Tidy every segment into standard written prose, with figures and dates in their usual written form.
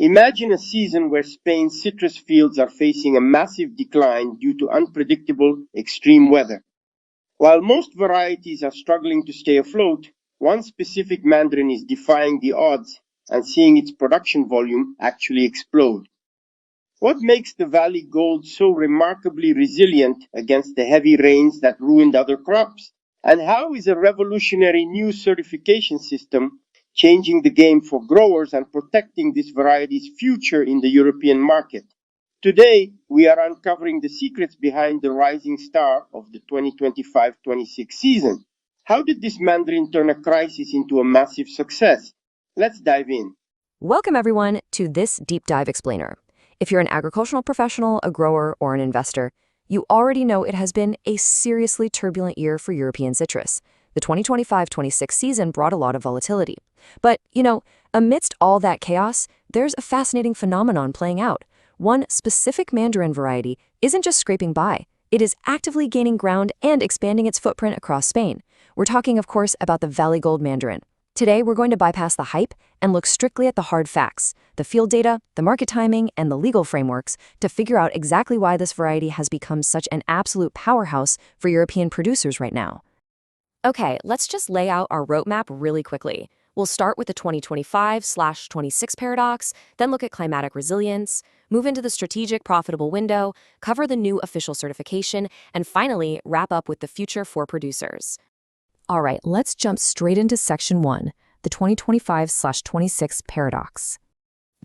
Imagine a season where Spain's citrus fields are facing a massive decline due to unpredictable extreme weather. While most varieties are struggling to stay afloat, one specific Mandarin is defying the odds and seeing its production volume actually explode. What makes the Valley Gold so remarkably resilient against the heavy rains that ruined other crops? And how is a revolutionary new certification system changing the game for growers and protecting this variety's future in the European market? Today, we are uncovering the secrets behind the rising star of the 2025-26 season. How did this Mandarin turn a crisis into a massive success? Let's dive in. Welcome, everyone, to this deep dive explainer. If you're an agricultural professional, a grower, or an investor, you already know it has been a seriously turbulent year for European citrus. The 2025-26 season brought a lot of volatility. But, amidst all that chaos, there's a fascinating phenomenon playing out. One specific Mandarin variety isn't just scraping by. It is actively gaining ground and expanding its footprint across Spain. We're talking, of course, about the Valley Gold Mandarin. Today, we're going to bypass the hype and look strictly at the hard facts, the field data, the market timing, and the legal frameworks to figure out exactly why this variety has become such an absolute powerhouse for European producers right now. Okay, let's just lay out our roadmap really quickly. We'll start with the 2025/26 paradox, then look at climatic resilience, move into the strategic profitable window, cover the new official certification, and finally wrap up with the future for producers. All right, let's jump straight into section 1, the 2025/26 paradox.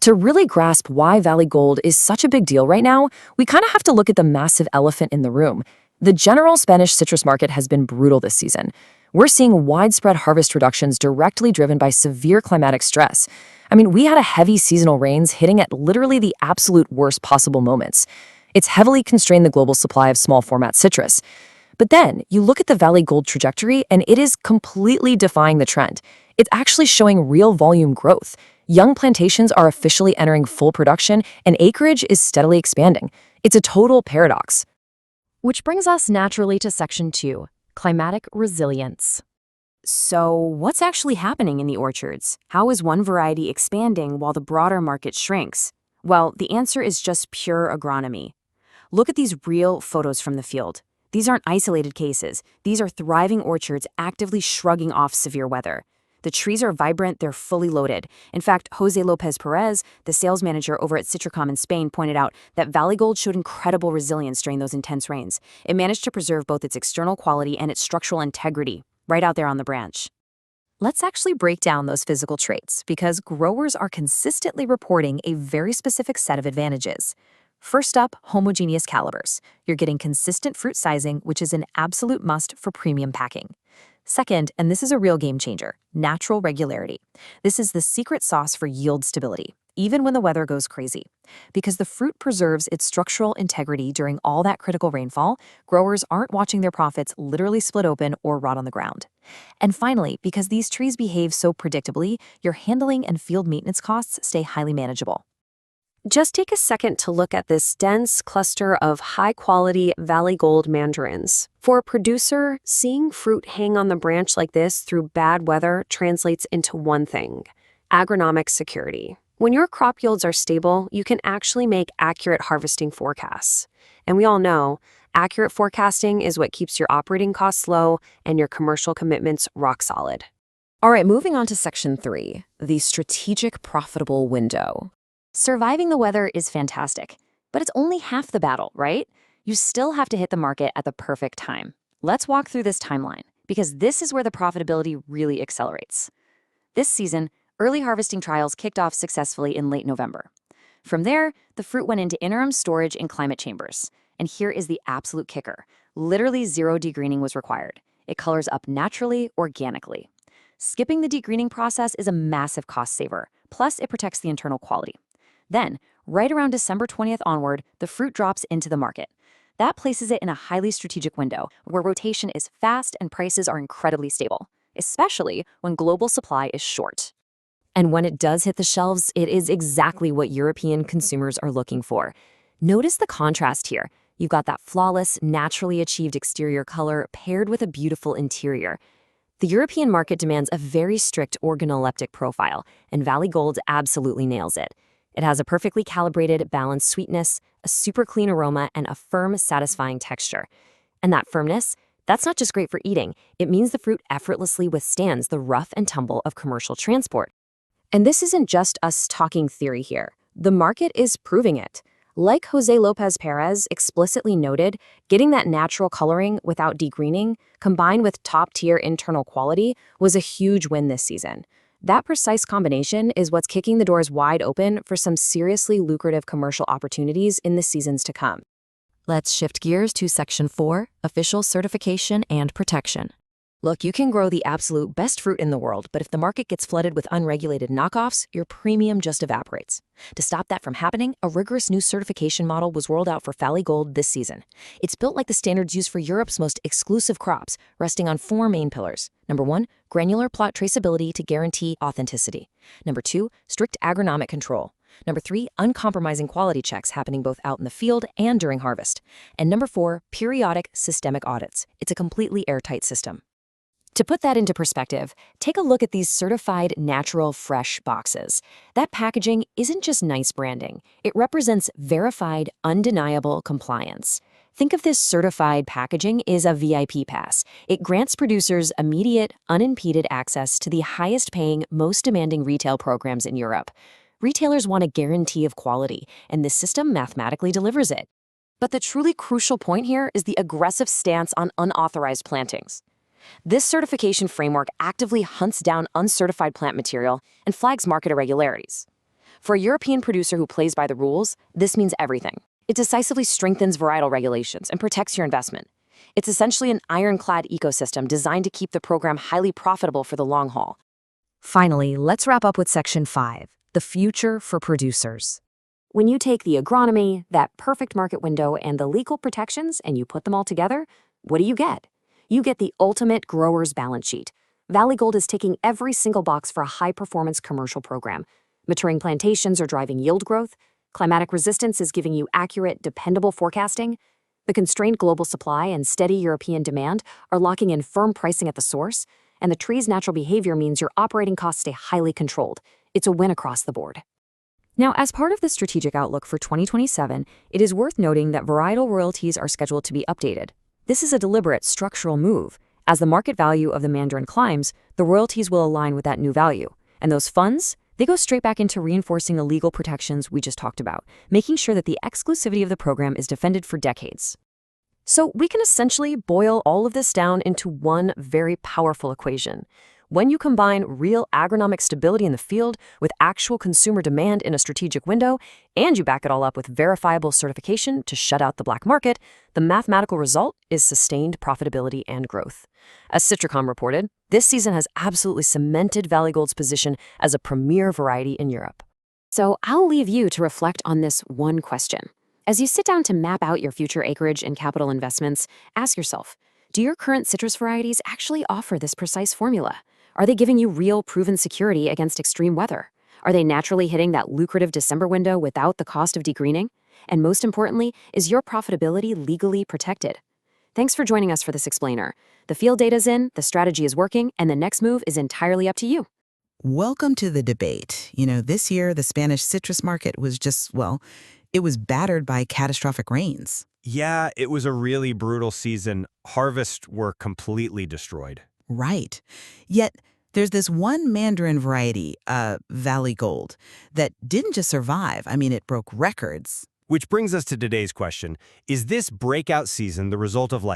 To really grasp why Valley Gold is such a big deal right now, we kind of have to look at the massive elephant in the room. The general Spanish citrus market has been brutal this season. We're seeing widespread harvest reductions directly driven by severe climatic stress. We had a heavy seasonal rains hitting at literally the absolute worst possible moments. It's heavily constrained the global supply of small format citrus. But then, you look at the Valley Gold trajectory and it is completely defying the trend. It's actually showing real volume growth. Young plantations are officially entering full production and acreage is steadily expanding. It's a total paradox. Which brings us naturally to section 2, climatic resilience. So, what's actually happening in the orchards? How is one variety expanding while the broader market shrinks? Well, the answer is just pure agronomy. Look at these real photos from the field. These aren't isolated cases. These are thriving orchards actively shrugging off severe weather. The trees are vibrant, they're fully loaded. In fact, Jose Lopez Perez, the sales manager over at Citricom in Spain, pointed out that Valley Gold showed incredible resilience during those intense rains. It managed to preserve both its external quality and its structural integrity, right out there on the branch. Let's actually break down those physical traits, because growers are consistently reporting a very specific set of advantages. First up, homogeneous calibers. You're getting consistent fruit sizing, which is an absolute must for premium packing. Second, and this is a real game changer, natural regularity. This is the secret sauce for yield stability, even when the weather goes crazy. Because the fruit preserves its structural integrity during all that critical rainfall, growers aren't watching their profits literally split open or rot on the ground. And finally, because these trees behave so predictably, your handling and field maintenance costs stay highly manageable. Just take a second to look at this dense cluster of high-quality Valley Gold mandarins. For a producer, seeing fruit hang on the branch like this through bad weather translates into one thing: agronomic security. When your crop yields are stable, you can actually make accurate harvesting forecasts. And we all know, accurate forecasting is what keeps your operating costs low and your commercial commitments rock solid. All right, moving on to section 3, the strategic profitable window. Surviving the weather is fantastic, but it's only half the battle, right? You still have to hit the market at the perfect time. Let's walk through this timeline, because this is where the profitability really accelerates. This season, early harvesting trials kicked off successfully in late November. From there, the fruit went into interim storage in climate chambers. And here is the absolute kicker. Literally 0 degreening was required. It colors up naturally, organically. Skipping the degreening process is a massive cost saver, plus it protects the internal quality. Then, right around December 20th onward, the fruit drops into the market. That places it in a highly strategic window where rotation is fast and prices are incredibly stable, especially when global supply is short. And when it does hit the shelves, it is exactly what European consumers are looking for. Notice the contrast here. You've got that flawless, naturally achieved exterior color paired with a beautiful interior. The European market demands a very strict organoleptic profile, and Valley Gold absolutely nails it. It has a perfectly calibrated, balanced sweetness, a super clean aroma, and a firm, satisfying texture. And that firmness, that's not just great for eating. It means the fruit effortlessly withstands the rough and tumble of commercial transport. And this isn't just us talking theory here. The market is proving it. Like Jose Lopez Perez explicitly noted, getting that natural coloring without degreening, combined with top-tier internal quality, was a huge win this season. That precise combination is what's kicking the doors wide open for some seriously lucrative commercial opportunities in the seasons to come. Let's shift gears to Section 4, Official Certification and Protection. Look, you can grow the absolute best fruit in the world, but if the market gets flooded with unregulated knockoffs, your premium just evaporates. To stop that from happening, a rigorous new certification model was rolled out for Valley Gold this season. It's built like the standards used for Europe's most exclusive crops, resting on 4 main pillars. Number 1, granular plot traceability to guarantee authenticity. Number 2, strict agronomic control. Number 3, uncompromising quality checks happening both out in the field and during harvest. And number 4, periodic systemic audits. It's a completely airtight system. To put that into perspective, take a look at these certified natural fresh boxes. That packaging isn't just nice branding. It represents verified, undeniable compliance. Think of this certified packaging as a VIP pass. It grants producers immediate, unimpeded access to the highest-paying, most demanding retail programs in Europe. Retailers want a guarantee of quality, and this system mathematically delivers it. But the truly crucial point here is the aggressive stance on unauthorized plantings. This certification framework actively hunts down uncertified plant material and flags market irregularities. For a European producer who plays by the rules, this means everything. It decisively strengthens varietal regulations and protects your investment. It's essentially an ironclad ecosystem designed to keep the program highly profitable for the long haul. Finally, let's wrap up with Section 5, the future for producers. When you take the agronomy, that perfect market window, and the legal protections, and you put them all together, what do you get? You get the ultimate grower's balance sheet. Valley Gold is ticking every single box for a high-performance commercial program. Maturing plantations are driving yield growth. Climatic resilience is giving you accurate, dependable forecasting. The constrained global supply and steady European demand are locking in firm pricing at the source. And the tree's natural behavior means your operating costs stay highly controlled. It's a win across the board. Now, as part of the strategic outlook for 2027, it is worth noting that varietal royalties are scheduled to be updated. This is a deliberate structural move. As the market value of the Mandarin climbs, the royalties will align with that new value. And those funds, they go straight back into reinforcing the legal protections we just talked about, making sure that the exclusivity of the program is defended for decades. So we can essentially boil all of this down into one very powerful equation. When you combine real agronomic stability in the field with actual consumer demand in a strategic window, and you back it all up with verifiable certification to shut out the black market, the mathematical result is sustained profitability and growth. As Citricom reported, this season has absolutely cemented Valley Gold's position as a premier variety in Europe. So I'll leave you to reflect on this one question. As you sit down to map out your future acreage and capital investments, ask yourself, do your current citrus varieties actually offer this precise formula? Are they giving you real proven security against extreme weather? Are they naturally hitting that lucrative December window without the cost of degreening? And most importantly, is your profitability legally protected? Thanks for joining us for this explainer. The field data's in, the strategy is working, and the next move is entirely up to you. Welcome to the debate. This year, the Spanish citrus market was just, well, it was battered by catastrophic rains. Yeah, it was a really brutal season. Harvests were completely destroyed. Right. Yet, there's this one Mandarin variety, Valley Gold, that didn't just survive. It broke records. Which brings us to today's question. Is this breakout season the result of,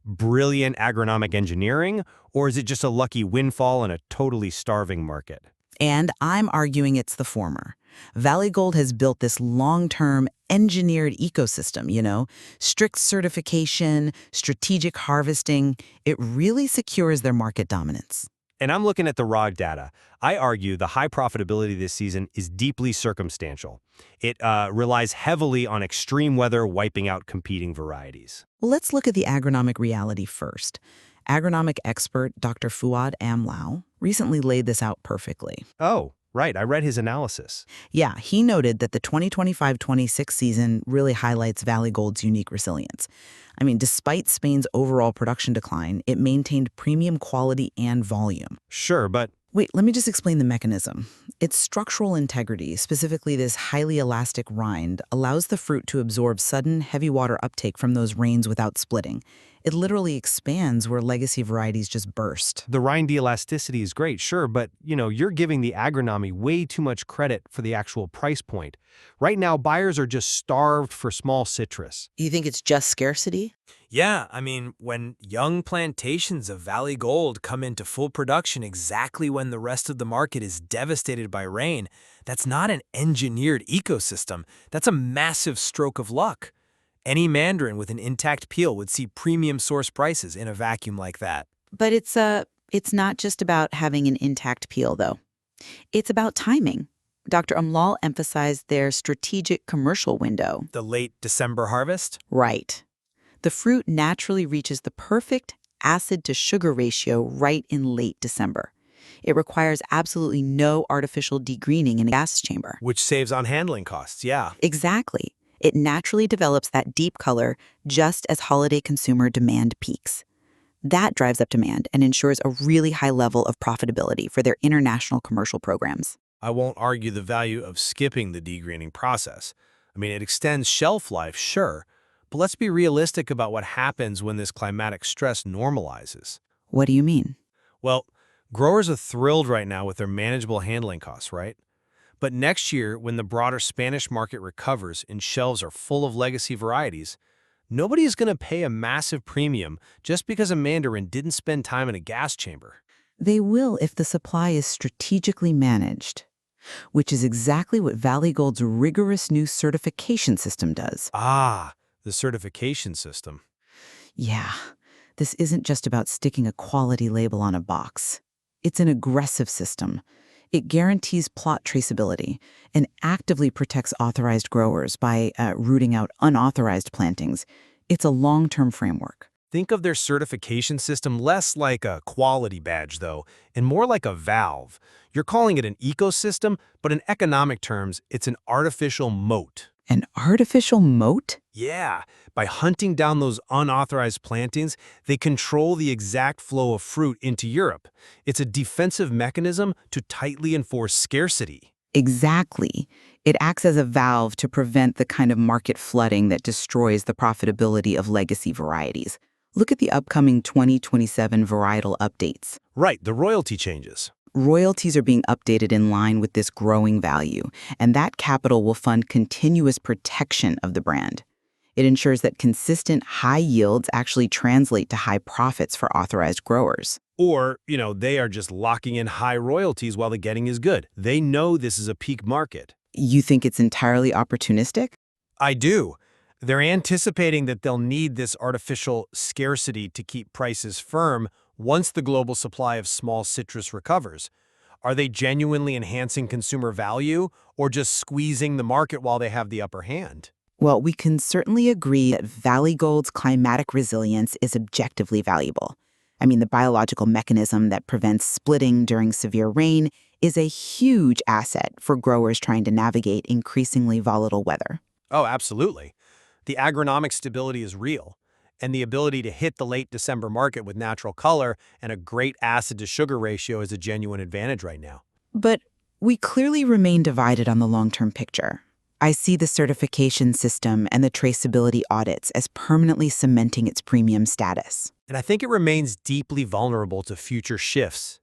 brilliant agronomic engineering, or is it just a lucky windfall in a totally starving market? And I'm arguing it's the former. Valley Gold has built this long-term engineered ecosystem, strict certification, strategic harvesting. It really secures their market dominance. And I'm looking at the raw data. I argue the high profitability this season is deeply circumstantial. It relies heavily on extreme weather wiping out competing varieties. Well, let's look at the agronomic reality first. Agronomic expert Dr. Fouad AMLAL recently laid this out perfectly. Oh, right. I read his analysis. Yeah, he noted that the 2025-26 season really highlights Valley Gold's unique resilience. Despite Spain's overall production decline, it maintained premium quality and volume. Sure, but Wait, let me just explain the mechanism. Its structural integrity, specifically this highly elastic rind, allows the fruit to absorb sudden, heavy water uptake from those rains without splitting. It literally expands where legacy varieties just burst. The rind elasticity is great, sure, but, you're giving the agronomy way too much credit for the actual price point. Right now, buyers are just starved for small citrus. You think it's just scarcity? Yeah, I mean, when young plantations of Valley Gold come into full production exactly when the rest of the market is devastated by rain, that's not an engineered ecosystem. That's a massive stroke of luck. Any Mandarin with an intact peel would see premium source prices in a vacuum like that. But it's not just about having an intact peel, though. It's about timing. Dr. AMLAL emphasized their strategic commercial window. The late December harvest? Right. The fruit naturally reaches the perfect acid-to-sugar ratio right in late December. It requires absolutely no artificial degreening in a gas chamber. Which saves on handling costs, yeah. Exactly. It naturally develops that deep color just as holiday consumer demand peaks. That drives up demand and ensures a really high level of profitability for their international commercial programs. I won't argue the value of skipping the degreening process. I mean, it extends shelf life, sure, but let's be realistic about what happens when this climatic stress normalizes. What do you mean? Well, growers are thrilled right now with their manageable handling costs, right? But next year, when the broader Spanish market recovers and shelves are full of legacy varieties, nobody is going to pay a massive premium just because a Mandarin didn't spend time in a gas chamber. They will if the supply is strategically managed, which is exactly what Valley Gold's rigorous new certification system does. Ah, the certification system. Yeah, this isn't just about sticking a quality label on a box. It's an aggressive system. It guarantees plot traceability and actively protects authorized growers by rooting out unauthorized plantings. It's a long-term framework. Think of their certification system less like a quality badge, though, and more like a valve. You're calling it an ecosystem, but in economic terms, it's an artificial moat. An artificial moat? Yeah, by hunting down those unauthorized plantings, they control the exact flow of fruit into Europe. It's a defensive mechanism to tightly enforce scarcity. Exactly. It acts as a valve to prevent the kind of market flooding that destroys the profitability of legacy varieties. Look at the upcoming 2027 varietal updates. Right, the royalty changes. Royalties are being updated in line with this growing value, and that capital will fund continuous protection of the brand. It ensures that consistent high yields actually translate to high profits for authorized growers. Or, they are just locking in high royalties while the getting is good. They know this is a peak market. You think it's entirely opportunistic? I do. They're anticipating that they'll need this artificial scarcity to keep prices firm once the global supply of small citrus recovers. Are they genuinely enhancing consumer value or just squeezing the market while they have the upper hand? Well, we can certainly agree that Valley Gold's climatic resilience is objectively valuable. I mean, the biological mechanism that prevents splitting during severe rain is a huge asset for growers trying to navigate increasingly volatile weather. Oh, absolutely. The agronomic stability is real, and the ability to hit the late December market with natural color and a great acid-to-sugar ratio is a genuine advantage right now. But we clearly remain divided on the long-term picture. I see the certification system and the traceability audits as permanently cementing its premium status. And I think it remains deeply vulnerable to future shifts.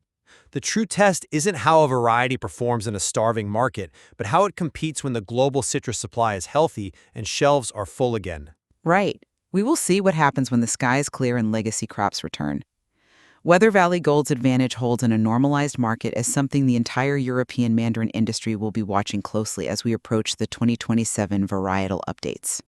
The true test isn't how a variety performs in a starving market, but how it competes when the global citrus supply is healthy and shelves are full again. Right. We will see what happens when the sky is clear and legacy crops return. Whether Valley Gold's advantage holds in a normalized market is something the entire European Mandarin industry will be watching closely as we approach the 2027 varietal updates.